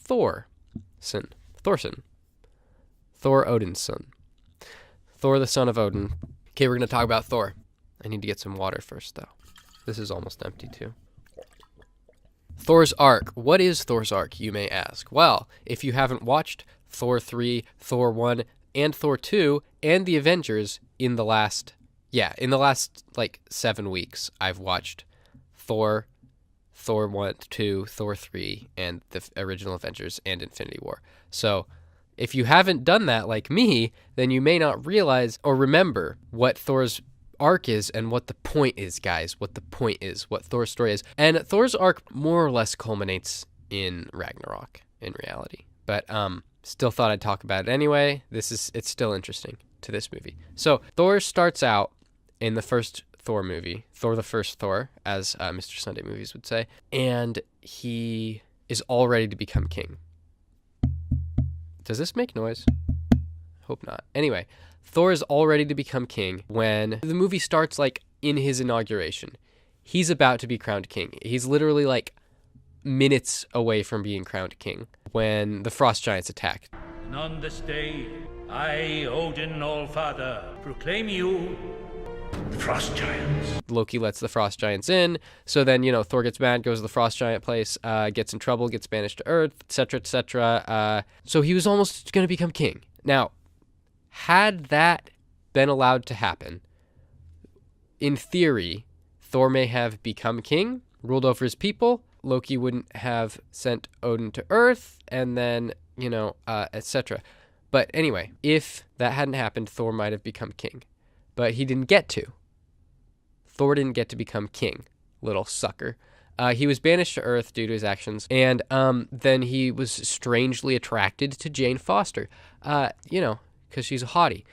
Thorson. Thor Odin's son. Thor, the son of Odin. Okay, we're going to talk about Thor. I need to get some water first, though. This is almost empty, too. Thor's Arc. What is Thor's Arc, you may ask? Well, if you haven't watched Thor 3, Thor 1, and Thor 2, and the Avengers in the last 7 weeks, I've watched Thor 1, 2, Thor 3, and the original Avengers and Infinity War. So if you haven't done that like me, then you may not realize or remember what Thor's arc is and what the point is, guys. What the point is, what Thor's story is. And Thor's arc more or less culminates in Ragnarok in reality. But still thought I'd talk about it anyway. It's still interesting to this movie. So Thor starts out in the first Thor movie, Thor the First Thor, as Mr. Sunday Movies would say, and he is all ready to become king. Does this make noise? Hope not. Anyway, Thor is all ready to become king when the movie starts, like, in his inauguration. He's about to be crowned king. He's literally, like, minutes away from being crowned king when the Frost Giants attack. And on this day, I, Odin Allfather, proclaim you the Frost Giants. Loki lets the Frost Giants in, so then, Thor gets mad, goes to the Frost Giant place, gets in trouble, gets banished to Earth, etc., etc. So he was almost going to become king. Now, had that been allowed to happen, in theory, Thor may have become king, ruled over his people. Loki wouldn't have sent Odin to Earth, and then, etc. But anyway, if that hadn't happened, Thor might have become king. But he didn't get to. Thor didn't get to become king, little sucker. He was banished to Earth due to his actions, and then he was strangely attracted to Jane Foster, because she's a hottie.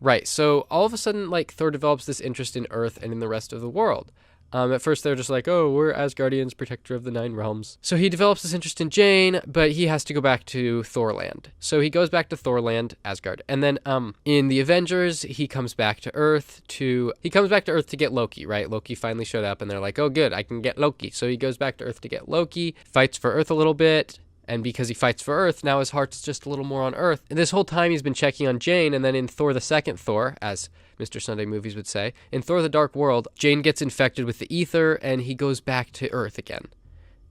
Right, so all of a sudden, Thor develops this interest in Earth and in the rest of the world. At first, they're just like, oh, we're Asgardians, protector of the 9 realms. So he develops this interest in Jane, but he has to go back to Thorland. So he goes back to Thorland, Asgard. And then in the Avengers, he comes back to Earth to get Loki, right? Loki finally showed up, and they're like, oh, good, I can get Loki. So he goes back to Earth to get Loki, fights for Earth a little bit. And because he fights for Earth, now his heart's just a little more on Earth. And this whole time he's been checking on Jane, and then in Thor the Second Thor, as Mr. Sunday Movies would say, in Thor the Dark World, Jane gets infected with the ether, and he goes back to Earth again.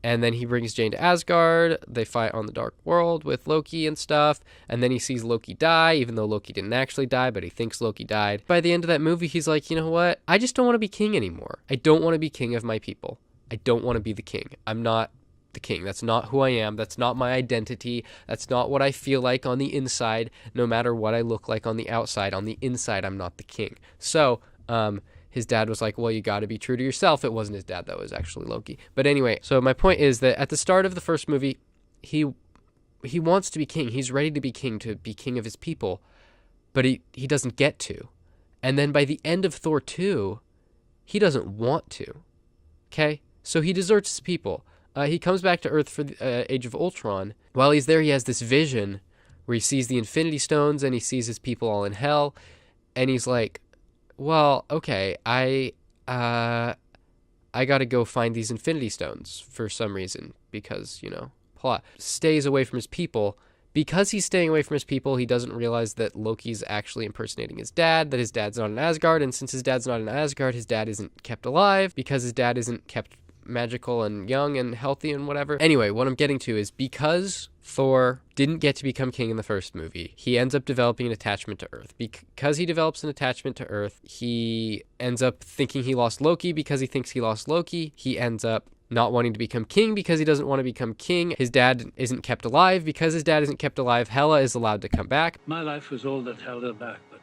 And then he brings Jane to Asgard, they fight on the Dark World with Loki and stuff, and then he sees Loki die, even though Loki didn't actually die, but he thinks Loki died. By the end of that movie, he's like, you know what? I just don't want to be king anymore. I don't want to be king of my people. I don't want to be the king. I'm not the king. That's not who I am. That's not my identity. That's not what I feel like on the inside, no matter what I look like on the outside. On the inside, I'm not the king. So, his dad was like, well, you got to be true to yourself. It wasn't his dad, though. It was actually Loki. But anyway, so my point is that at the start of the first movie, he wants to be king. He's ready to be king of his people, but he doesn't get to. And then by the end of Thor 2, he doesn't want to. Okay? So he deserts his people. He comes back to Earth for the Age of Ultron. While he's there, he has this vision where he sees the Infinity Stones and he sees his people all in hell. And he's like, well, okay, I got to go find these Infinity Stones for some reason because, plot. Stays away from his people. Because he's staying away from his people, he doesn't realize that Loki's actually impersonating his dad, that his dad's not in Asgard. And since his dad's not in Asgard, his dad isn't kept alive. Because his dad isn't kept magical and young and healthy and whatever. Anyway, what I'm getting to is because Thor didn't get to become king in the first movie, he ends up developing an attachment to Earth. Because he develops an attachment to Earth, he ends up thinking he lost Loki. Because he thinks he lost Loki, he ends up not wanting to become king because he doesn't want to become king. His dad isn't kept alive. Because his dad isn't kept alive, Hela is allowed to come back. My life was all that held her back, but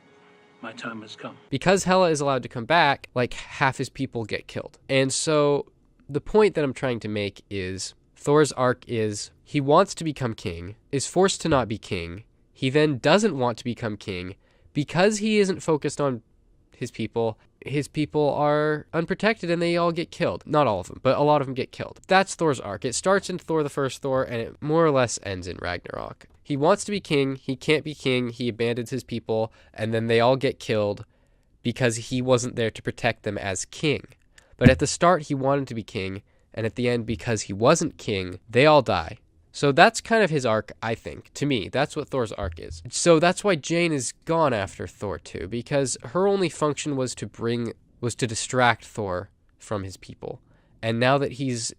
my time has come. Because Hela is allowed to come back, half his people get killed. And so the point that I'm trying to make is Thor's arc is he wants to become king, is forced to not be king. He then doesn't want to become king because he isn't focused on his people. His people are unprotected and they all get killed. Not all of them, but a lot of them get killed. That's Thor's arc. It starts in Thor the First Thor and it more or less ends in Ragnarok. He wants to be king. He can't be king. He abandons his people and then they all get killed because he wasn't there to protect them as king. But at the start, he wanted to be king. And at the end, because he wasn't king, they all die. So that's kind of his arc, I think. To me, that's what Thor's arc is. So that's why Jane is gone after Thor 2, because her only function was to distract Thor from his people. And now that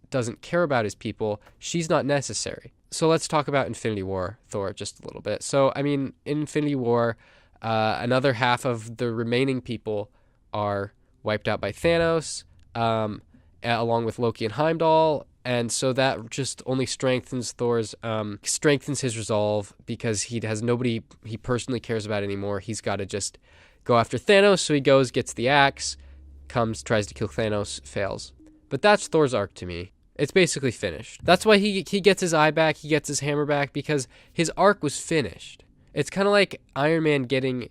doesn't care about his people, she's not necessary. So let's talk about Infinity War Thor just a little bit. So, I mean, in Infinity War, another half of the remaining people are wiped out by Thanos, along with Loki and Heimdall. And so that just only strengthens strengthens his resolve, because he has nobody he personally cares about anymore. He's got to just go after Thanos. So he goes, gets the axe, tries to kill Thanos, fails. But that's Thor's arc to me. It's basically finished. That's why he gets his eye back, he gets his hammer back, because his arc was finished. It's kind of like Iron Man getting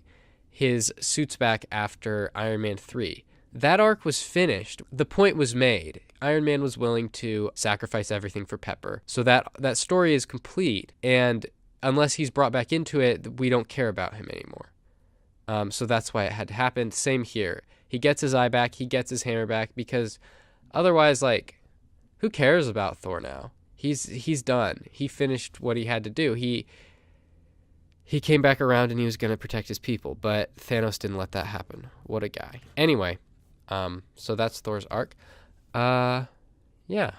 his suits back after Iron Man 3. That arc was finished. The point was made. Iron Man was willing to sacrifice everything for Pepper. So that story is complete. And unless he's brought back into it, we don't care about him anymore. So that's why it had happened. Same here. He gets his eye back. He gets his hammer back, because otherwise, like, who cares about Thor now? He's done. He finished what he had to do. He came back around and he was going to protect his people, but Thanos didn't let that happen. What a guy. Anyway, so that's Thor's arc. Yeah.